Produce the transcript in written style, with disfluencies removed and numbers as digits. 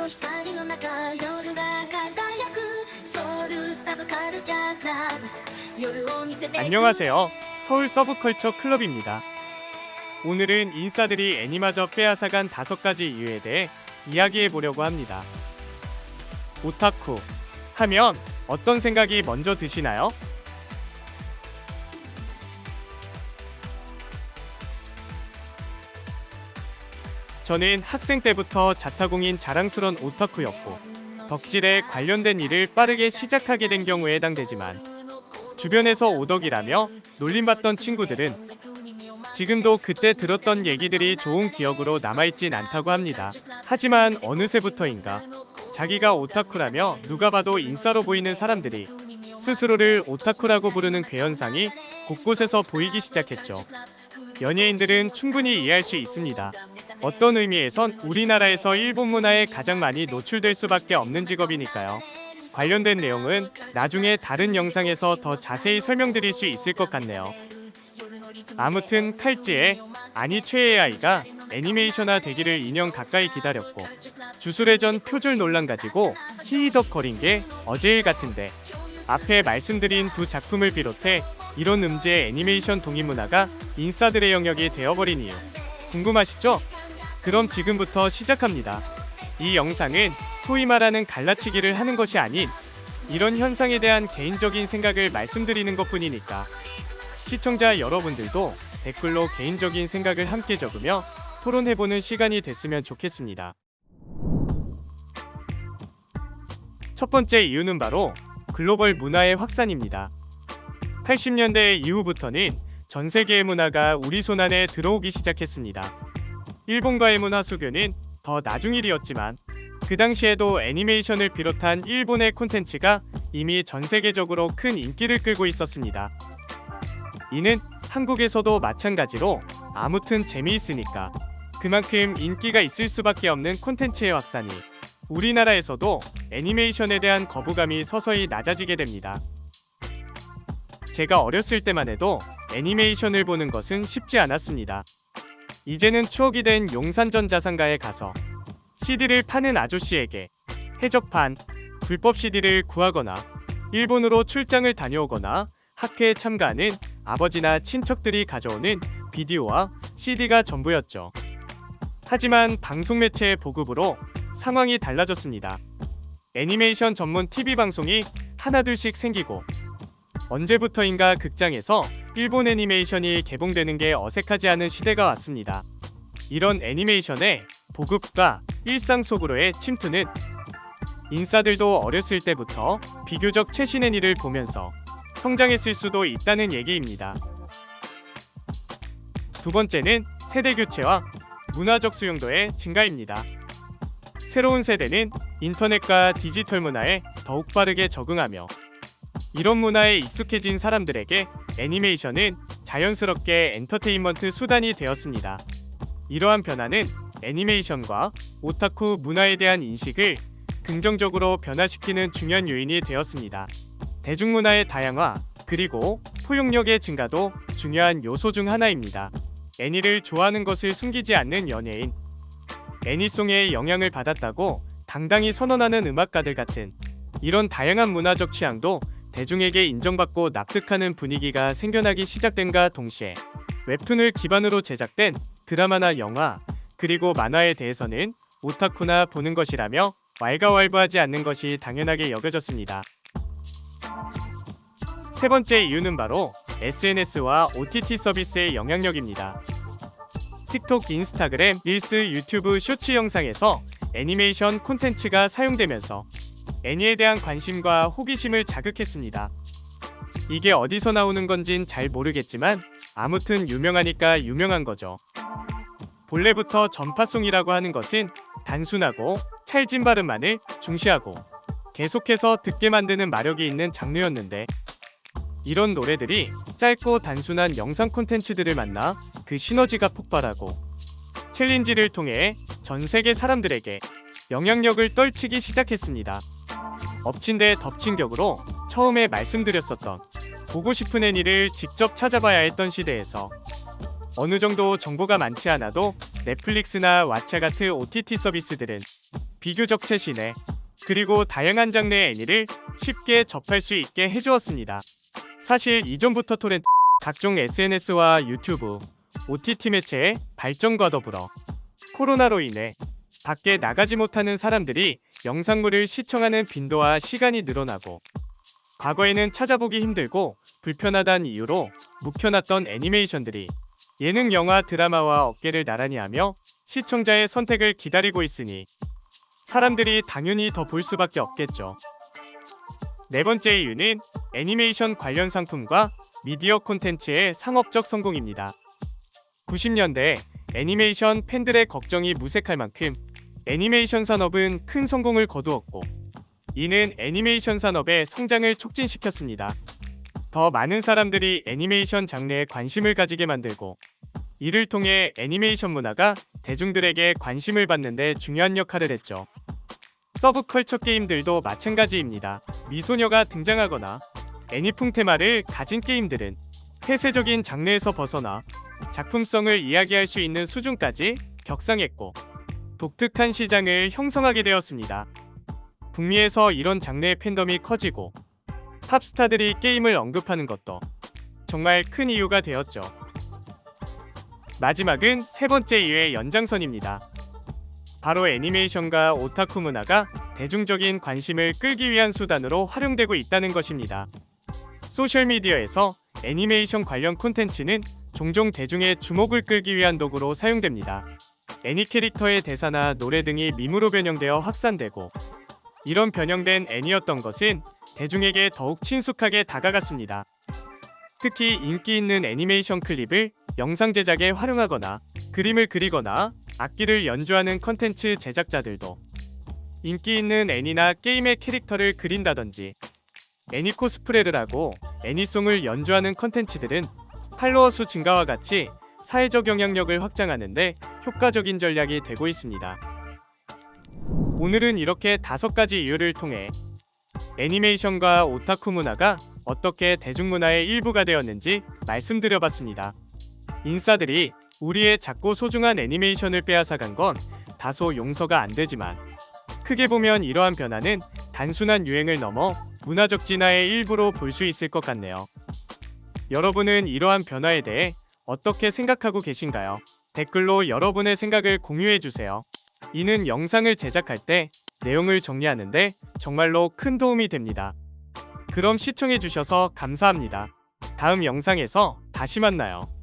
の光の中夜が輝くソウルサブカルチャークラブ夜を見せて 안녕하세요. 서울 서브컬처 클럽입니다. 오늘은 인싸들이 애니마저 빼앗아간 5가지 이유에 대해 이야기해 보려고 합니다. 오타쿠 하면 어떤 생각이 먼저 드시나요? 저는 학생 때부터 자타공인 자랑스런 오타쿠였고 덕질에 관련된 일을 빠르게 시작하게 된 경우에 해당되지만 주변에서 오덕이라며 놀림받던 친구들은 지금도 그때 들었던 얘기들이 좋은 기억으로 남아있진 않다고 합니다. 하지만 어느새부터인가 자기가 오타쿠라며 누가 봐도 인싸로 보이는 사람들이 스스로를 오타쿠라고 부르는 괴현상이 곳곳에서 보이기 시작했죠. 연예인들은 충분히 이해할 수 있습니다. 어떤 의미에선 우리나라에서 일본 문화에 가장 많이 노출될 수밖에 없는 직업이니까요. 관련된 내용은 나중에 다른 영상에서 더 자세히 설명드릴 수 있을 것 같네요. 아무튼 칼찌의 아니 최애 아이가 애니메이션화 되기를 2년 가까이 기다렸고 주술회전 표절 논란 가지고 히히덕거린 게 어제일 같은데 앞에 말씀드린 두 작품을 비롯해 이런 음지의 애니메이션 동인문화가 인싸들의 영역이 되어버린 이유 궁금하시죠? 그럼 지금부터 시작합니다. 이 영상은 소위 말하는 갈라치기를 하는 것이 아닌 이런 현상에 대한 개인적인 생각을 말씀드리는 것뿐이니까 시청자 여러분들도 댓글로 개인적인 생각을 함께 적으며 토론해보는 시간이 됐으면 좋겠습니다. 첫 번째 이유는 바로 글로벌 문화의 확산입니다. 80년대 이후부터는 전 세계의 문화가 우리 손안에 들어오기 시작했습니다. 일본과의 문화 수교는 더 나중 일이었지만 그 당시에도 애니메이션을 비롯한 일본의 콘텐츠가 이미 전 세계적으로 큰 인기를 끌고 있었습니다. 이는 한국에서도 마찬가지로 아무튼 재미있으니까 그만큼 인기가 있을 수밖에 없는 콘텐츠의 확산이 우리나라에서도 애니메이션에 대한 거부감이 서서히 낮아지게 됩니다. 제가 어렸을 때만 해도 애니메이션을 보는 것은 쉽지 않았습니다. 이제는 추억이 된 용산전자상가에 가서 CD를 파는 아저씨에게 해적판, 불법 CD를 구하거나 일본으로 출장을 다녀오거나 학회에 참가하는 아버지나 친척들이 가져오는 비디오와 CD가 전부였죠. 하지만 방송 매체의 보급으로 상황이 달라졌습니다. 애니메이션 전문 TV 방송이 하나둘씩 생기고 언제부터인가 극장에서 일본 애니메이션이 개봉되는 게 어색하지 않은 시대가 왔습니다. 이런 애니메이션의 보급과 일상 속으로의 침투는 인싸들도 어렸을 때부터 비교적 최신 애니를 보면서 성장했을 수도 있다는 얘기입니다. 두 번째는 세대 교체와 문화적 수용도의 증가입니다. 새로운 세대는 인터넷과 디지털 문화에 더욱 빠르게 적응하며 이런 문화에 익숙해진 사람들에게 애니메이션은 자연스럽게 엔터테인먼트 수단이 되었습니다. 이러한 변화는 애니메이션과 오타쿠 문화에 대한 인식을 긍정적으로 변화시키는 중요한 요인이 되었습니다. 대중문화의 다양화 그리고 포용력의 증가도 중요한 요소 중 하나입니다. 애니를 좋아하는 것을 숨기지 않는 연예인, 애니송에 영향을 받았다고 당당히 선언하는 음악가들 같은 이런 다양한 문화적 취향도 대중에게 인정받고 납득하는 분위기가 생겨나기 시작된과 동시에 웹툰을 기반으로 제작된 드라마나 영화 그리고 만화에 대해서는 오타쿠나 보는 것이라며 왈가왈부하지 않는 것이 당연하게 여겨졌습니다. 세 번째 이유는 바로 SNS와 OTT 서비스의 영향력입니다. 틱톡, 인스타그램, 릴스, 유튜브 쇼츠 영상에서 애니메이션 콘텐츠가 사용되면서 애니에 대한 관심과 호기심을 자극했습니다. 이게 어디서 나오는 건진 잘 모르겠지만 아무튼 유명하니까 유명한 거죠. 본래부터 전파송이라고 하는 것은 단순하고 찰진 발음만을 중시하고 계속해서 듣게 만드는 마력이 있는 장르였는데 이런 노래들이 짧고 단순한 영상 콘텐츠들을 만나 그 시너지가 폭발하고 챌린지를 통해 전 세계 사람들에게 영향력을 떨치기 시작했습니다. 엎친 데 덮친 격으로 처음에 말씀드렸었던 보고 싶은 애니를 직접 찾아봐야 했던 시대에서 어느 정도 정보가 많지 않아도 넷플릭스나 왓챠 같은 OTT 서비스들은 비교적 최신의 그리고 다양한 장르의 애니를 쉽게 접할 수 있게 해주었습니다. 사실 이전부터 토렌트, 각종 SNS와 유튜브, OTT 매체의 발전과 더불어 코로나로 인해 밖에 나가지 못하는 사람들이 영상물을 시청하는 빈도와 시간이 늘어나고, 과거에는 찾아보기 힘들고 불편하다는 이유로 묵혀놨던 애니메이션들이 예능, 영화, 드라마와 어깨를 나란히 하며 시청자의 선택을 기다리고 있으니 사람들이 당연히 더 볼 수밖에 없겠죠. 네 번째 이유는 애니메이션 관련 상품과 미디어 콘텐츠의 상업적 성공입니다. 90년대 애니메이션 팬들의 걱정이 무색할 만큼 애니메이션 산업은 큰 성공을 거두었고, 이는 애니메이션 산업의 성장을 촉진시켰습니다. 더 많은 사람들이 애니메이션 장르에 관심을 가지게 만들고, 이를 통해 애니메이션 문화가 대중들에게 관심을 받는 데 중요한 역할을 했죠. 서브컬처 게임들도 마찬가지입니다. 미소녀가 등장하거나 애니풍 테마를 가진 게임들은 폐쇄적인 장르에서 벗어나 작품성을 이야기할 수 있는 수준까지 격상했고, 독특한 시장을 형성하게 되었습니다. 북미에서 이런 장르의 팬덤이 커지고 팝스타들이 게임을 언급하는 것도 정말 큰 이유가 되었죠. 마지막은 세 번째 이유의 연장선입니다. 바로 애니메이션과 오타쿠 문화가 대중적인 관심을 끌기 위한 수단으로 활용되고 있다는 것입니다. 소셜미디어에서 애니메이션 관련 콘텐츠는 종종 대중의 주목을 끌기 위한 도구로 사용됩니다. 애니 캐릭터의 대사나 노래 등이 밈으로 변형되어 확산되고, 이런 변형된 애니였던 것은 대중에게 더욱 친숙하게 다가갔습니다. 특히 인기 있는 애니메이션 클립을 영상 제작에 활용하거나 그림을 그리거나 악기를 연주하는 컨텐츠 제작자들도 인기 있는 애니나 게임의 캐릭터를 그린다든지 애니 코스프레를 하고 애니송을 연주하는 컨텐츠들은 팔로워 수 증가와 같이 사회적 영향력을 확장하는 데 효과적인 전략이 되고 있습니다. 오늘은 이렇게 5가지 이유를 통해 애니메이션과 오타쿠 문화가 어떻게 대중문화의 일부가 되었는지 말씀드려봤습니다. 인싸들이 우리의 작고 소중한 애니메이션을 빼앗아간 건 다소 용서가 안 되지만, 크게 보면 이러한 변화는 단순한 유행을 넘어 문화적 진화의 일부로 볼 수 있을 것 같네요. 여러분은 이러한 변화에 대해 어떻게 생각하고 계신가요? 댓글로 여러분의 생각을 공유해주세요. 이는 영상을 제작할 때 내용을 정리하는데 정말로 큰 도움이 됩니다. 그럼 시청해주셔서 감사합니다. 다음 영상에서 다시 만나요.